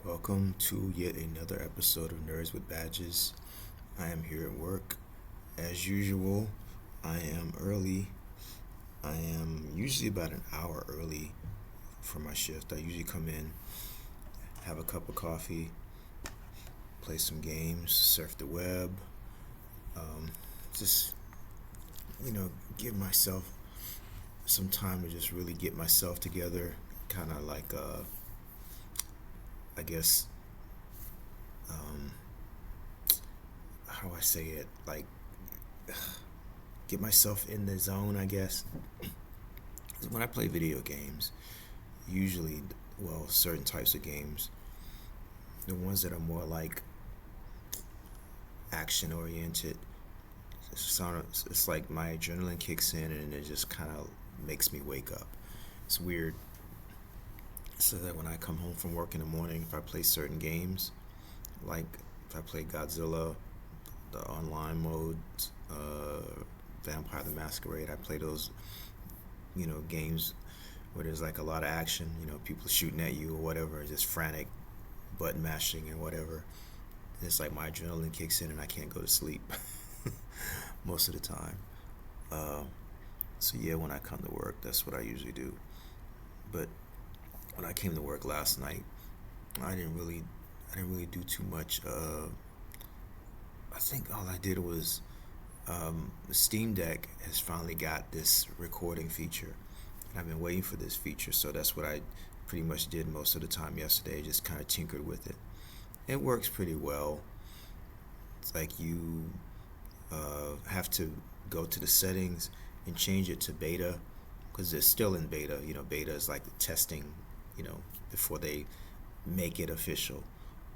Welcome to yet another episode of Nerds with Badges. I am here at work. As usual, I am early. I am usually about an hour early for my shift. I usually come in, have a cup of coffee, play some games, surf the web, um, just, give myself some time to just really get myself together. Kind of like, I guess, um, how I say it, like get myself in the zone, I guess. When I play video games, usually, well, certain types of games, the ones that are more like action oriented, it's like my adrenaline kicks in and it just kind of makes me wake up. It's weird. So that when I come home from work in the morning, if I play certain games, like if I play Godzilla, the online mode, Vampire the Masquerade, I play those, games where there's like a lot of action, people shooting at you or whatever, just frantic button mashing and whatever. It's like my adrenaline kicks in and I can't go to sleep most of the time. Uh, so yeah, when I come to work, that's what I usually do. But when I came to work last night, I didn't really, I didn't really do too much. I think all I did was the Steam Deck has finally got this recording feature, and I've been waiting for this feature. So that's what I pretty much did most of the time yesterday. Just kind of tinkered with it. It works pretty well. It's like you have to go to the settings and change it to beta because it's still in beta. Beta is like the testing, you know, before they make it official.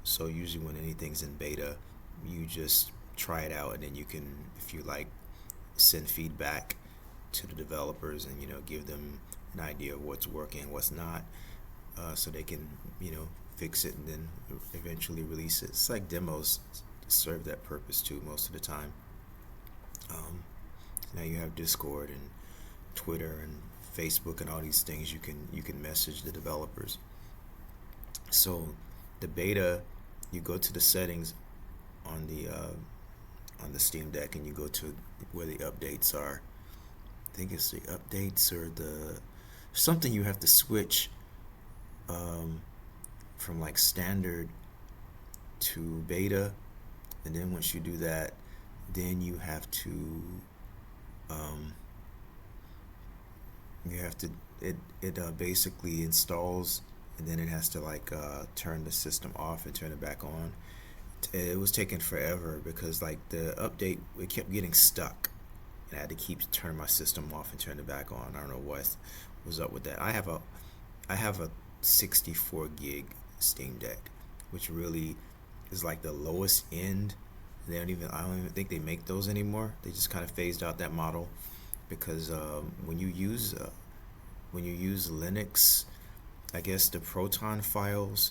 So usually when anything's in beta, you just try it out and then you can, if you like, send feedback to the developers and give them an idea of what's working, what's not, so they can fix it and then eventually release it. It's like demos serve that purpose too most of the time. Um, Now you have Discord and Twitter and Facebook and all these things you can message the developers. So the beta, you go to the settings on the Steam Deck and you go to where the updates are. I think it's the updates or the something you have to switch um, from like standard to beta, and then once you do that, then um, you have to it basically installs, and then it has to like turn the system off and turn it back on. It was taking forever because like the update it kept getting stuck, and I had to keep turning my system off and turn it back on. I don't know what was up with that. I have a 64 gig Steam Deck, which really is like the lowest end. I don't even think they make those anymore. They just kind of phased out that model because when you use Linux, I guess the Proton files,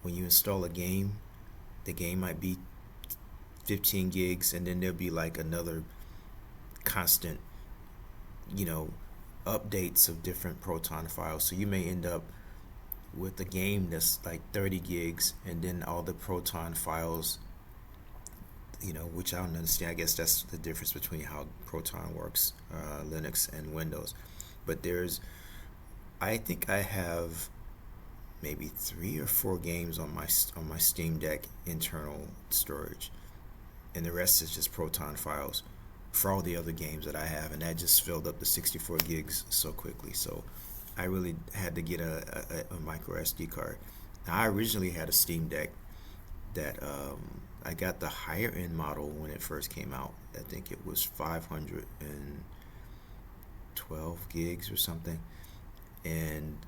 when you install a game, the game might be 15 gigs, and then there'll be like another constant, you know, updates of different Proton files. So you may end up with a game that's like 30 gigs, and then all the Proton files, which I don't understand. I guess that's the difference between how Proton works, Linux and Windows. But I think I have maybe 3 or 4 games on my Steam Deck internal storage, and the rest is just Proton files for all the other games that I have, and that just filled up the 64 gigs so quickly. So I really had to get a micro SD card. Now, I originally had a Steam Deck that I got the higher end model when it first came out. I think it was 512 gigs or something. And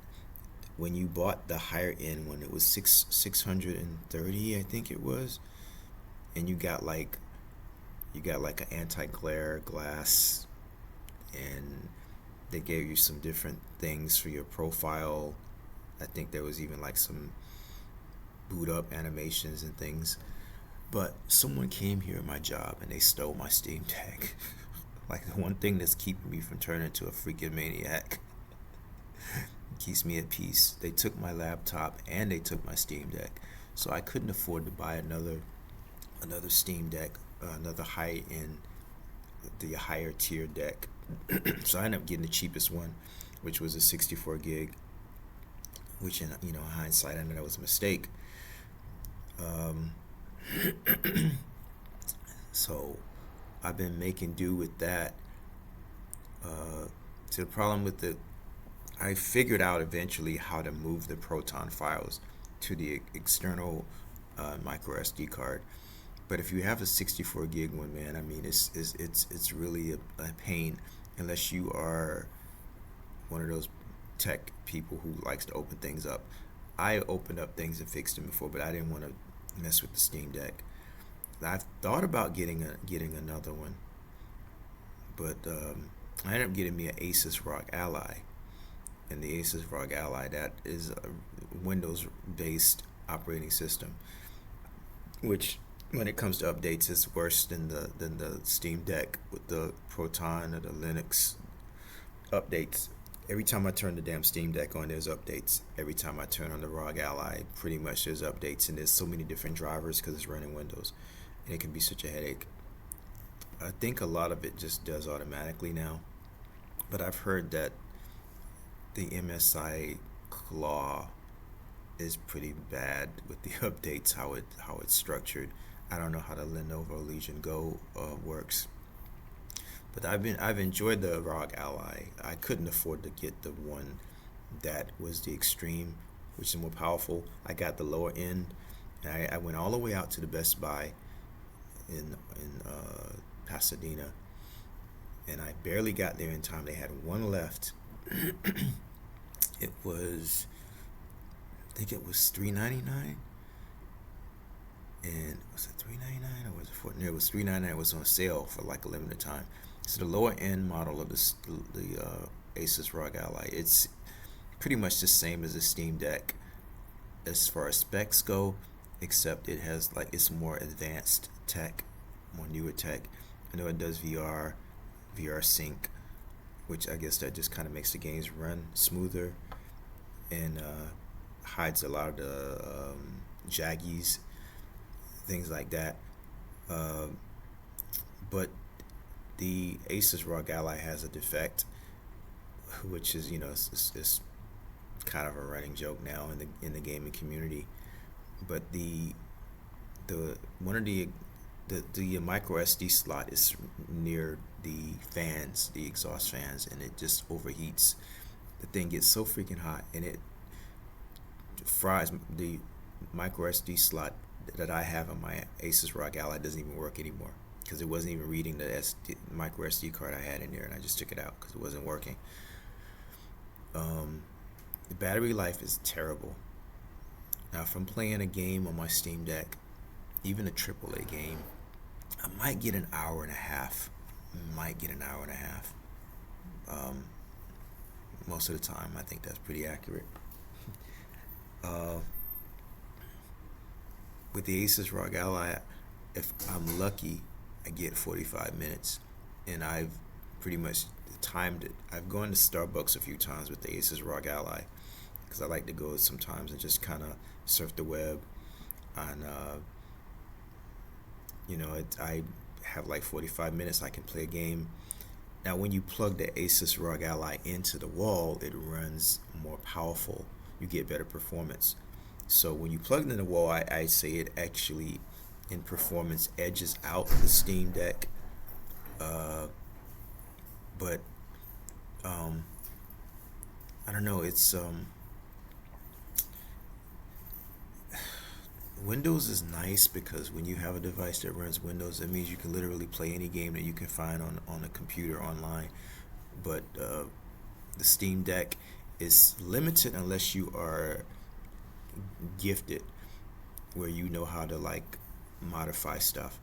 when you bought the higher end one, it was 630, I think it was, and you got like an anti-glare glass, and they gave you some different things for your profile. I think there was even like some boot up animations and things. But someone came here at my job and they stole my Steam Deck. Like the one thing that's keeping me from turning into a freaking maniac. Keeps me at peace. They took my laptop and they took my Steam Deck. So I couldn't afford to buy another Steam Deck, another high end, the higher tier deck. So I ended up getting the cheapest one, which was a 64 gig. Which in hindsight, I know that was a mistake. Um, so I've been making do with that. So the problem with I figured out eventually how to move the Proton files to the external micro SD card. But if you have a 64 gig one, man, I mean, it's really a pain unless you are one of those tech people who likes to open things up. I opened up things and fixed them before, but I didn't want to mess with the Steam Deck. I've thought about getting another one, but I ended up getting me an Asus ROG Ally, and the Asus ROG Ally, that is a Windows-based operating system, which when it comes to updates is worse than the Steam Deck with the Proton or the Linux updates. Every time I turn the damn Steam Deck on, there's updates. Every time I turn on the ROG Ally, pretty much there's updates, and there's so many different drivers because it's running Windows, and it can be such a headache. I think a lot of it just does automatically now, but I've heard that the MSI claw is pretty bad with the updates, how it's structured. I don't know how the Lenovo Legion Go works, but I've enjoyed the ROG Ally. I couldn't afford to get the one that was the Extreme, which is more powerful. I got the lower end, and I went all the way out to the Best Buy in Pasadena, and I barely got there in time. They had one left. It was, I think it was $3.99, and was it $3.99 or was it $4? No, it was $3.99. It was on sale for like a limited time. So the lower end model of the Asus ROG Ally, it's pretty much the same as the Steam Deck as far as specs go, except it has like it's more advanced tech, more newer tech. I know it does VR sync, which I guess that just kind of makes the games run smoother, and hides a lot of the jaggies, things like that. Uh, but the Asus ROG Ally has a defect, which is it's kind of a running joke now in the gaming community. But the one of the micro SD slot is near the fans, the exhaust fans, and it just overheats. The thing gets so freaking hot, and it fries. The micro SD slot that I have on my Asus ROG Ally doesn't even work anymore because it wasn't even reading the micro SD card I had in there, and I just took it out because it wasn't working. The battery life is terrible. Now, if I'm playing a game on my Steam Deck, even a AAA game, I might get an hour and a half. Might get an hour and a half. Um, Most of the time, I think that's pretty accurate. Uh, with the Asus ROG Ally, if I'm lucky, I get 45 minutes, and I've pretty much timed it. I've gone to Starbucks a few times with the Asus ROG Ally because I like to go sometimes and just kind of surf the web. And I have like 45 minutes. I can play a game. Now, when you plug the Asus ROG Ally into the wall, it runs more powerful. You get better performance. So when you plug it in the wall, I say it actually, in performance, edges out the Steam Deck. But I don't know. It's Windows is nice because when you have a device that runs Windows, it means you can literally play any game that you can find on a computer online. But the Steam Deck is limited unless you are gifted, where you know how to like modify stuff.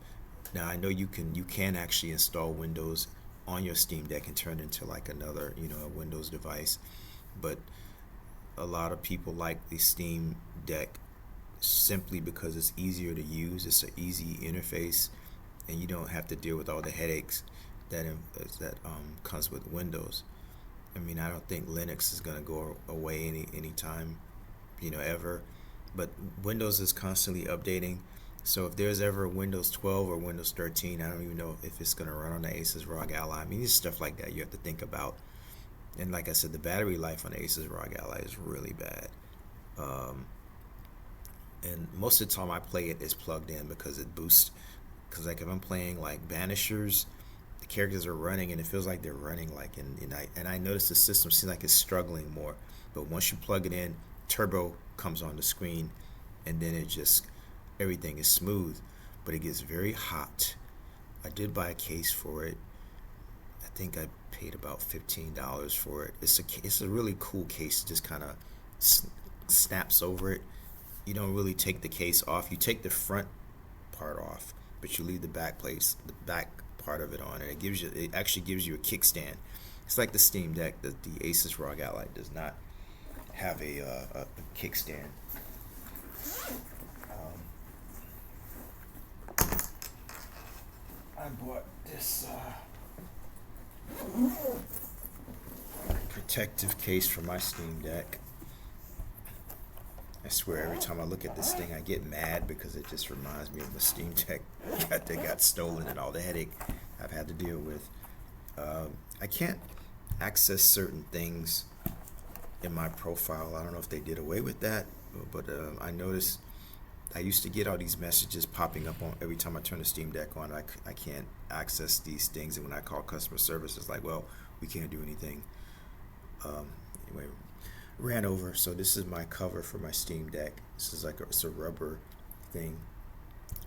Now I know you can actually install Windows on your Steam Deck and turn it into like another a Windows device, but a lot of people like the Steam Deck simply because it's easier to use. It's an easy interface, and you don't have to deal with all the headaches that comes with Windows. I mean, I don't think Linux is gonna go away anytime, ever. but Windows is constantly updating. So if there's ever Windows 12 or Windows 13, I don't even know if it's going to run on the Asus ROG Ally. I mean, it's stuff like that you have to think about. And like I said, the battery life on the Asus ROG Ally is really bad. Um, and most of the time I play it is plugged in because it boosts. Because like if I'm playing like Banishers, the characters are running and it feels like they're running like and I notice the system seems like it's struggling more. But once you plug it in, turbo comes on the screen, and then it just everything is smooth. But it gets very hot. I did buy a case for it. I think I paid about $15 for it. It's a really cool case. It just kind of snaps over it. You don't really take the case off. You take the front part off, but you leave the back part of it on, and it actually gives you a kickstand. It's like the Steam Deck. The Asus ROG Ally does not have a kickstand. Um, I bought this protective case for my Steam Deck. I swear every time I look at this thing I get mad because it just reminds me of the Steam Deck that got stolen and all the headache I've had to deal with. I can't access certain things in my profile. I don't know if they did away with that, but I noticed I used to get all these messages popping up on every time I turn the Steam Deck on. I can't access these things, and when I call customer service, it's like, well, we can't do anything. Anyway, ran over. So this is my cover for my Steam Deck. This is it's a rubber thing,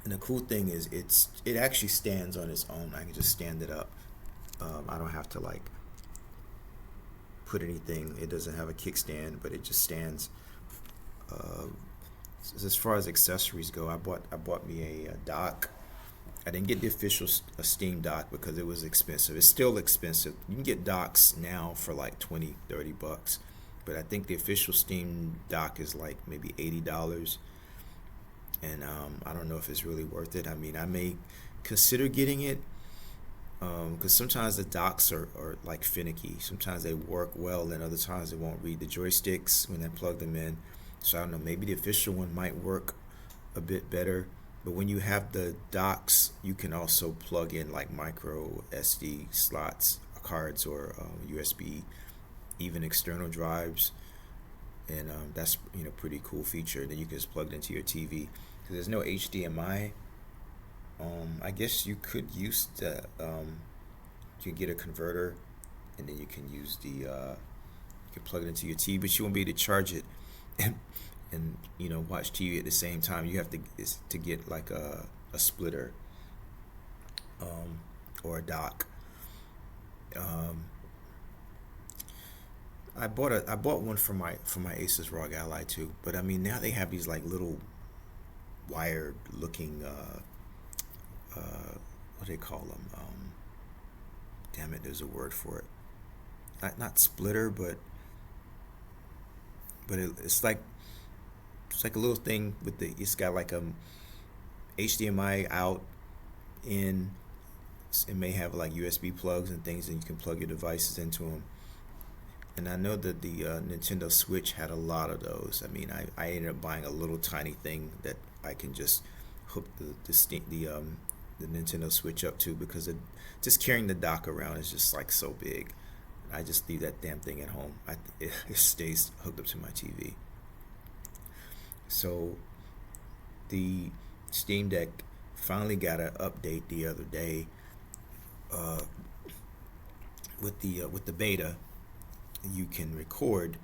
and the cool thing is it actually stands on its own. I can just stand it up. I don't have to like put anything. It doesn't have a kickstand, but it just stands. As far as accessories go, I bought me a dock. I didn't get the official Steam dock because it was expensive. It's still expensive. You can get docks now for like $20-$30, but I think the official Steam dock is like maybe $80, and I don't know if it's really worth it. I mean, I may consider getting it because sometimes the docks are like finicky. Sometimes they work well, and other times they won't read the joysticks when I plug them in. So I don't know, maybe the official one might work a bit better. But when you have the docks, you can also plug in like micro SD slots, cards, or USB, even external drives, and that's pretty cool feature. Then you can just plug it into your TV because there's no HDMI. I guess you could use the you can get a converter, and then you can use you can plug it into your TV, but you won't be able to charge it and watch TV at the same time. You have to get like a splitter or a dock. I bought one for my Asus ROG Ally too, but I mean now they have these like little wired looking what do they call them? Damn it, there's a word for it. Not splitter, but it's like a little thing with it's got like a HDMI out in. It may have like USB plugs and things, and you can plug your devices into them. And I know that the Nintendo Switch had a lot of those. I mean, I ended up buying a little tiny thing that I can just hook the Nintendo Switch up to, because just carrying the dock around is just like so big. I just leave that damn thing at home. It stays hooked up to my TV. So the Steam Deck finally got an update the other day with the beta. You can record.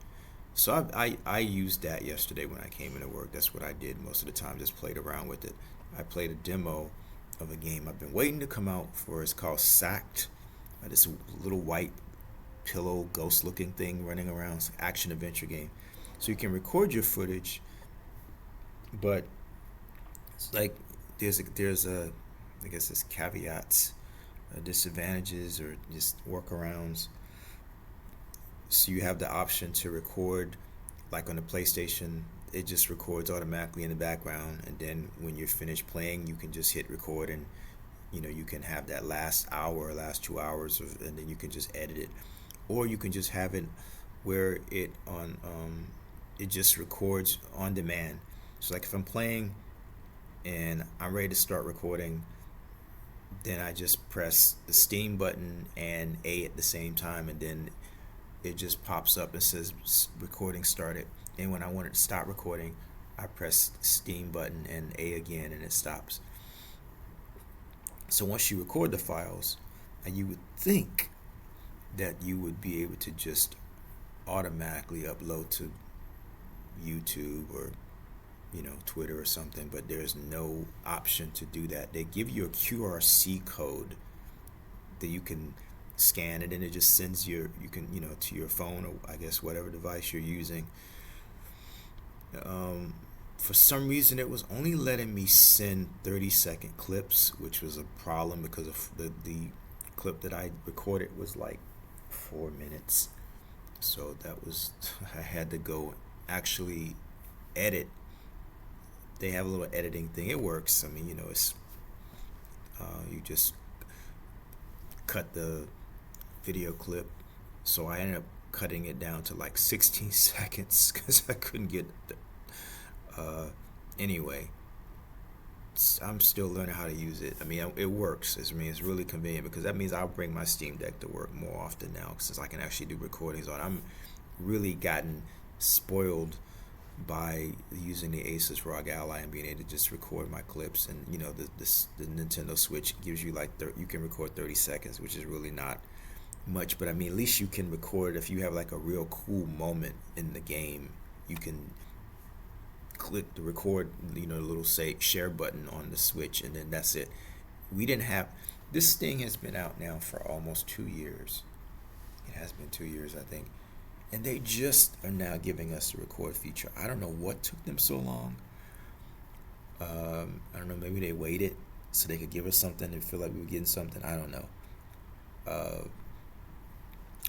So I used that yesterday when I came into work. That's what I did most of the time. Just played around with it. I played a demo of a game I've been waiting to come out for. It's called Sacked. This little white pillow ghost looking thing running around. It's an action adventure game. So you can record your footage, but it's like there's a I guess it's caveats, disadvantages, or just workarounds. So you have the option to record, like on the PlayStation, it just records automatically in the background, and then when you're finished playing, you can just hit record, and you can have that last hour, last 2 hours, and then you can just edit it, or you can just have it where it just records on demand. So like if I'm playing and I'm ready to start recording, then I just press the Steam button and A at the same time, and then it just pops up and says recording started. And when I want it to stop recording, I press Steam button and A again, and it stops. So once you record the files, you would think that you would be able to just automatically upload to YouTube or Twitter or something, but there's no option to do that. They give you a QRC code that you can scan it, and it just sends you can to your phone, or I guess whatever device you're using. For some reason, it was only letting me send 30-second clips, which was a problem because of the clip that I recorded was like 4 minutes. So that was I had to go actually edit. They have a little editing thing. It works. I mean, it's you just cut the video clip. So I ended up cutting it down to like 16 seconds because I couldn't get anyway. I'm still learning how to use it. I mean, it works. It's really convenient because that means I'll bring my Steam Deck to work more often now since I can actually do recordings on it. I'm really gotten spoiled by using the Asus ROG Ally and being able to just record my clips. And the Nintendo Switch gives you like you can record 30 seconds, which is really not much, but I mean, at least you can record if you have like a real cool moment in the game. You can click the record, the little say share button on the Switch, and then that's it. We didn't have this thing has been out now for almost 2 years. It has been 2 years, I think, and they just are now giving us the record feature. I don't know what took them so long. I don't know. Maybe they waited so they could give us something and feel like we were getting something. I don't know.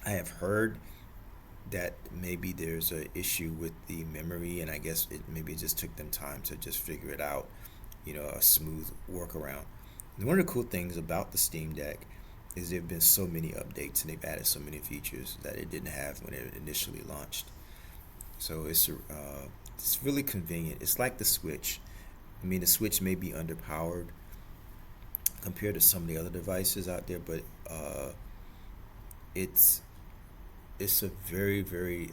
I have heard that maybe there's an issue with the memory, and I guess maybe it just took them time to just figure it out, a smooth workaround. And one of the cool things about the Steam Deck is there have been so many updates and they've added so many features that it didn't have when it initially launched. So it's really convenient. It's like the Switch. I mean, the Switch may be underpowered compared to some of the other devices out there, but it's a very, very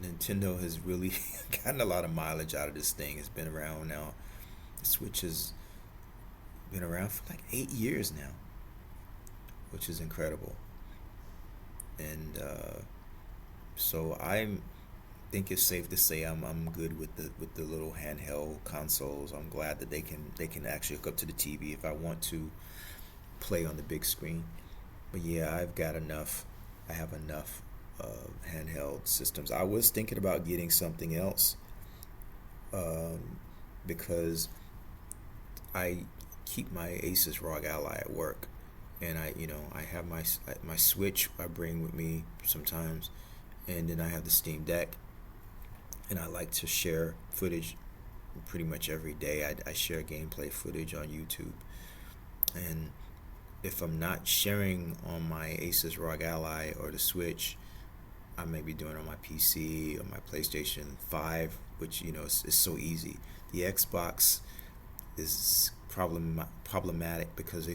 Nintendo has really gotten a lot of mileage out of this thing. It's been around now. The Switch has been around for like 8 years now, which is incredible. And so I think it's safe to say I'm good with the little handheld consoles. I'm glad that they can actually hook up to the TV if I want to play on the big screen. But yeah, I have enough handheld systems. I was thinking about getting something else because I keep my Asus ROG Ally at work, and I have my Switch I bring with me sometimes, and then I have the Steam Deck, and I like to share footage pretty much every day. I share gameplay footage on YouTube, and if I'm not sharing on my Asus ROG Ally or the Switch, I may be doing it on my PC or my PlayStation 5, which is so easy. The Xbox is problematic because the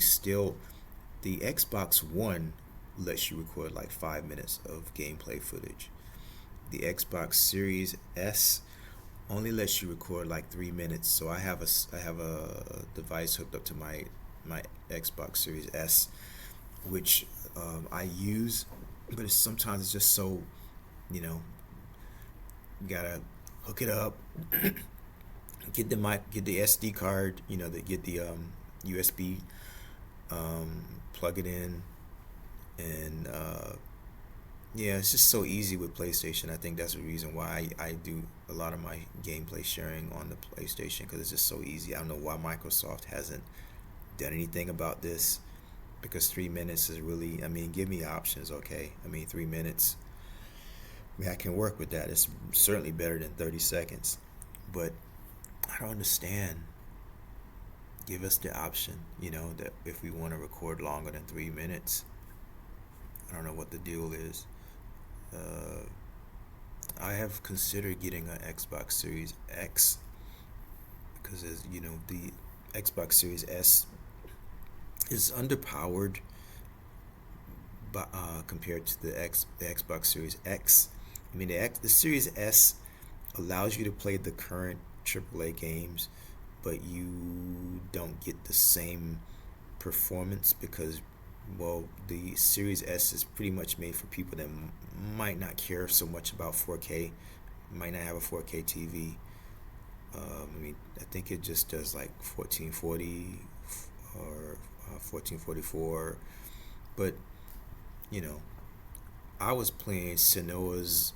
Xbox One lets you record like 5 minutes of gameplay footage. The Xbox Series S only lets you record like 3 minutes. So I have a device hooked up to my Xbox Series S, which I use, but sometimes it's just so, you gotta hook it up, get the SD card, get the USB, plug it in, and yeah, it's just so easy with PlayStation. I think that's the reason why I do a lot of my gameplay sharing on the PlayStation, because it's just so easy. I don't know why Microsoft hasn't done anything about this, because 3 minutes is really, I mean, give me options, okay? I mean, 3 minutes, I mean, I can work with that. It's certainly better than 30 seconds, but I don't understand. Give us the option, that if we want to record longer than 3 minutes. I don't know what the deal is. I have considered getting an Xbox Series X, because the Xbox Series S is underpowered, but compared to the Xbox Series X. I mean, the Series S allows you to play the current AAA games, but you don't get the same performance because, well, the Series S is pretty much made for people that might not care so much about 4K, might not have a 4K TV. I mean, I think it just does like 1440 or 1444, but you know, I was playing Senua's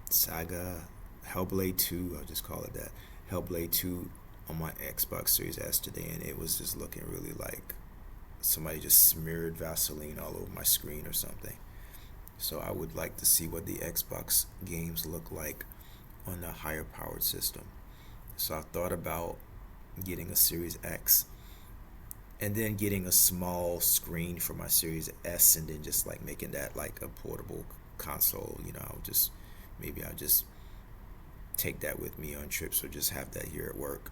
Saga Hellblade 2, I'll just call it that, Hellblade 2 on my Xbox Series S today, and it was just looking really like somebody just smeared Vaseline all over my screen or something. So I would like to see what the Xbox games look like on a higher powered system. So I thought about getting a Series X and then getting a small screen for my Series S and then just like making that like a portable console. I'll just take that with me on trips or just have that here at work,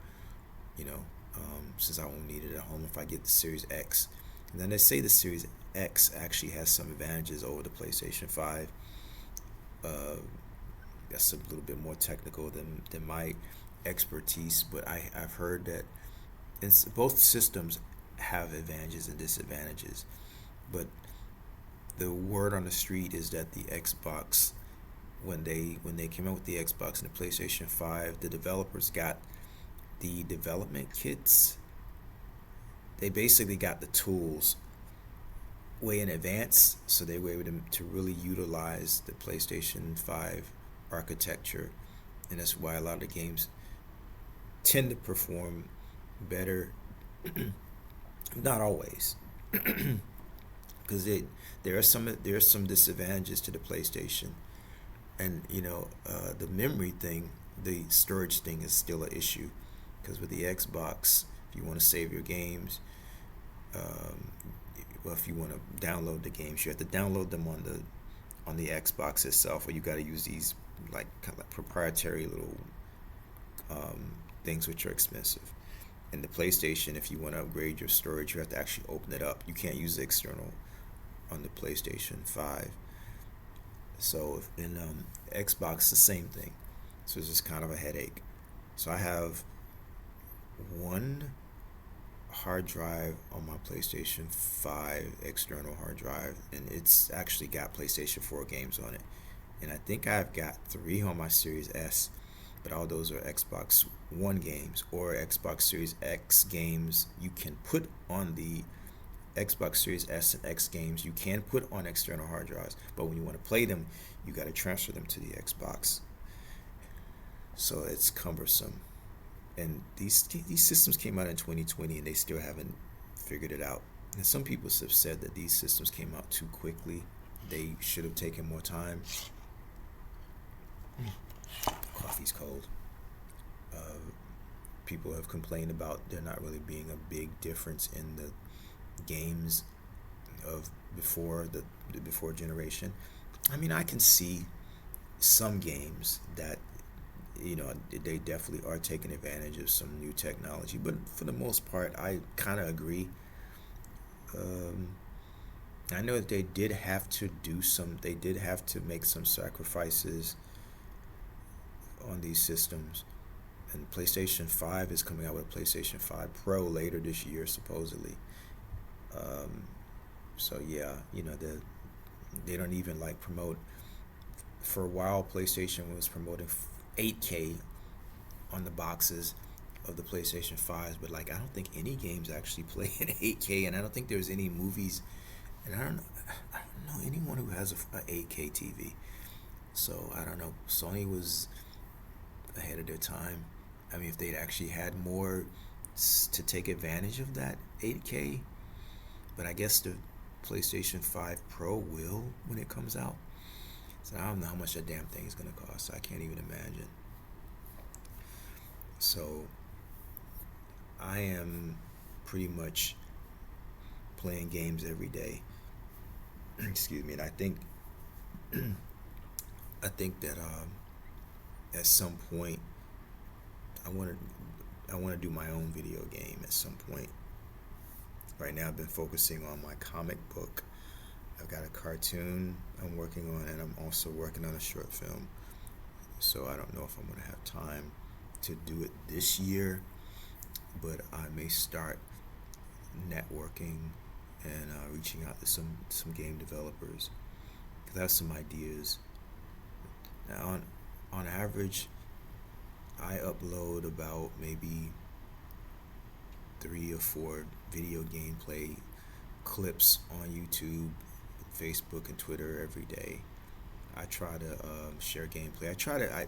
since I won't need it at home if I get the Series X. And then they say the Series X actually has some advantages over the PlayStation 5. Uh, that's a little bit more technical than my expertise, but I've heard that both systems have advantages and disadvantages. But the word on the street is that the Xbox, when they came out with the Xbox and the PlayStation 5, the developers got the development kits. They basically got the tools way in advance, so they were able to really utilize the PlayStation 5 architecture, and that's why a lot of the games tend to perform better. Not always, because there are some disadvantages to the PlayStation, and the memory thing, the storage thing is still an issue, because with the Xbox, if you want to save your games, um, well, if you want to download the games, you have to download them on the Xbox itself, or you got to use these like kind of like proprietary little things which are expensive. In the PlayStation, if you want to upgrade your storage, you have to actually open it up. You can't use the external on the PlayStation 5. So in Xbox, the same thing. So it's just kind of a headache. So I have one hard drive on my PlayStation 5, external hard drive, and it's actually got PlayStation 4 games on it. And I think I've got three on my Series S, but all those are Xbox One games or Xbox Series X games you can put on the Xbox Series S and X games you can put on external hard drives, but when you want to play them, you got to transfer them to the Xbox. So it's cumbersome. And these systems came out in 2020 and they still haven't figured it out. And some people have said that these systems came out too quickly. They should have taken more time. Coffee's cold. People have complained about there not really being a big difference in the games of the before generation. I mean, I can see some games that they definitely are taking advantage of some new technology, but for the most part, I kind of agree. Um, I know that they did have to make some sacrifices on these systems. And PlayStation 5 is coming out with a PlayStation 5 Pro later this year, supposedly. Um, so yeah, they don't even like promote. For a while, PlayStation was promoting 8K on the boxes of the PlayStation 5s, but like I don't think any games actually play in 8K, and I don't think there's any movies, and I don't know anyone who has a 8K TV. So I don't know. Sony was ahead of their time. I mean, if they'd actually had more to take advantage of that 8K, but I guess the PlayStation 5 Pro will when it comes out. So I don't know how much that damn thing is gonna cost. I can't even imagine. So I am pretty much playing games every day. Excuse me, and I think that at some point I want to I want to do my own video game at some point. Right now, I've been focusing on my comic book. I've got a cartoon I'm working on, and I'm also working on a short film. So I don't know if I'm going to have time to do it this year, but I may start networking and reaching out to some game developers because I have some ideas. Now, on average, I upload about maybe 3 or 4 video gameplay clips on YouTube, Facebook, and Twitter every day. I try to share gameplay.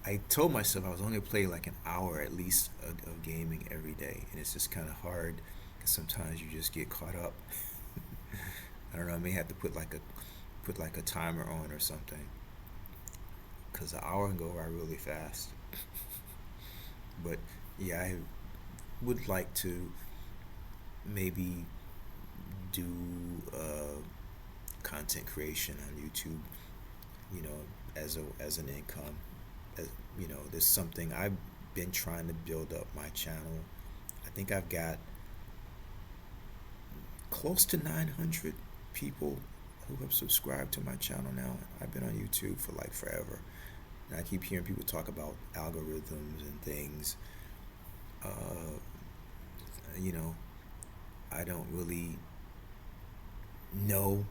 I told myself I was only playing like an hour at least of gaming every day, and it's just kind of hard because sometimes you just get caught up. I don't know. I may have to put like a timer on or something because the hour can go by really fast. But yeah, I would like to maybe do content creation on YouTube, as an income. As, there's something I've been trying to build up my channel. I think I've got close to 900 people who have subscribed to my channel now. I've been on YouTube for like forever. And I keep hearing people talk about algorithms and things. Uh, you know, I don't really know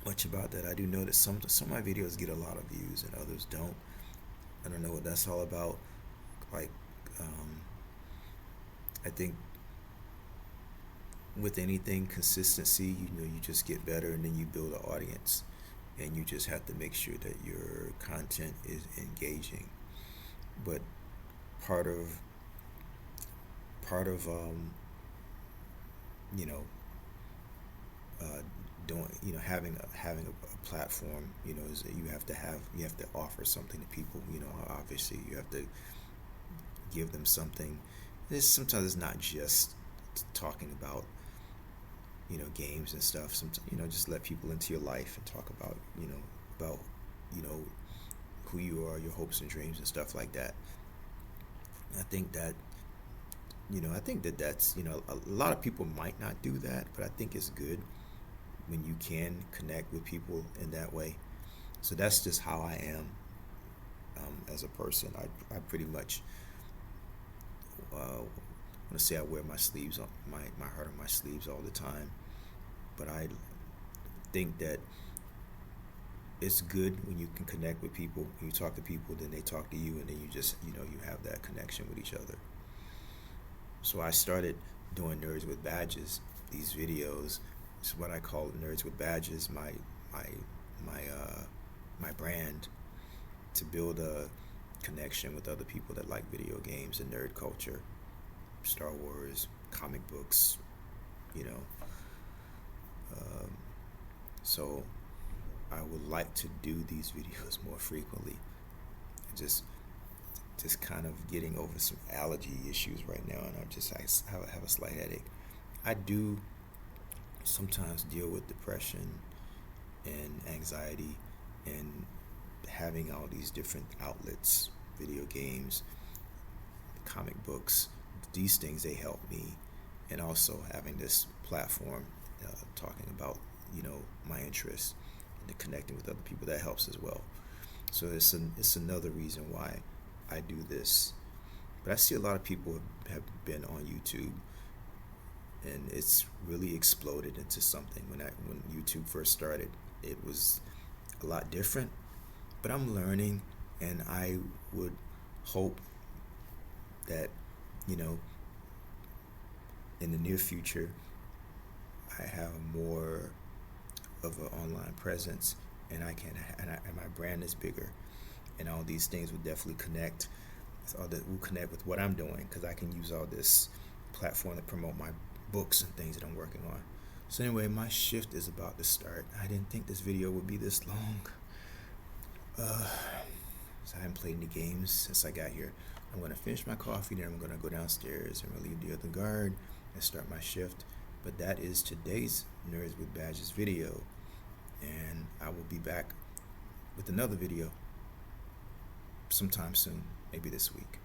much about that. I do know that some of my videos get a lot of views and others don't. I don't know what that's all about. Like, um, I think with anything, consistency, you just get better and then you build an audience. And you just have to make sure that your content is engaging. But part of part of you know uh, doing having a platform, is that you have to offer something to people. Obviously you have to give them something. Sometimes it's not just talking about games and stuff. Sometimes just let people into your life and talk about you know who you are, your hopes and dreams and stuff like that. I think that that's a lot of people might not do that, but I think it's good when you can connect with people in that way. So that's just how I am, as a person. I pretty much want to say I wear my sleeves on my heart on my sleeves all the time, but I think that it's good when you can connect with people. When you talk to people, then they talk to you, and then you just you have that connection with each other. So I started doing Nerds with Badges, these videos. It's what I call Nerds with Badges, my my my brand, to build a connection with other people that like video games and nerd culture, Star Wars, comic books, you know. Um, so I would like to do these videos more frequently. Just kind of getting over some allergy issues right now, and I have a slight headache. I do sometimes deal with depression and anxiety, and having all these different outlets, video games, comic books, these things, they help me. And also having this platform, talking about my interests and connecting with other people, that helps as well. So it's another reason why I do this. But I see a lot of people have been on YouTube, and it's really exploded into something. When YouTube first started, it was a lot different. But I'm learning, and I would hope that you know in the near future I have more of an online presence, and and my brand is bigger, and all these things will definitely connect. So all that will connect with what I'm doing, because I can use all this platform to promote my books and things that I'm working on. So anyway, my shift is about to start. I didn't think this video would be this long. Uh, so I haven't played any games since I got here. I'm gonna finish my coffee, then I'm gonna go downstairs and relieve the other guard and start my shift. But that is today's Nerds with Badges video, and I will be back with another video sometime soon, maybe this week.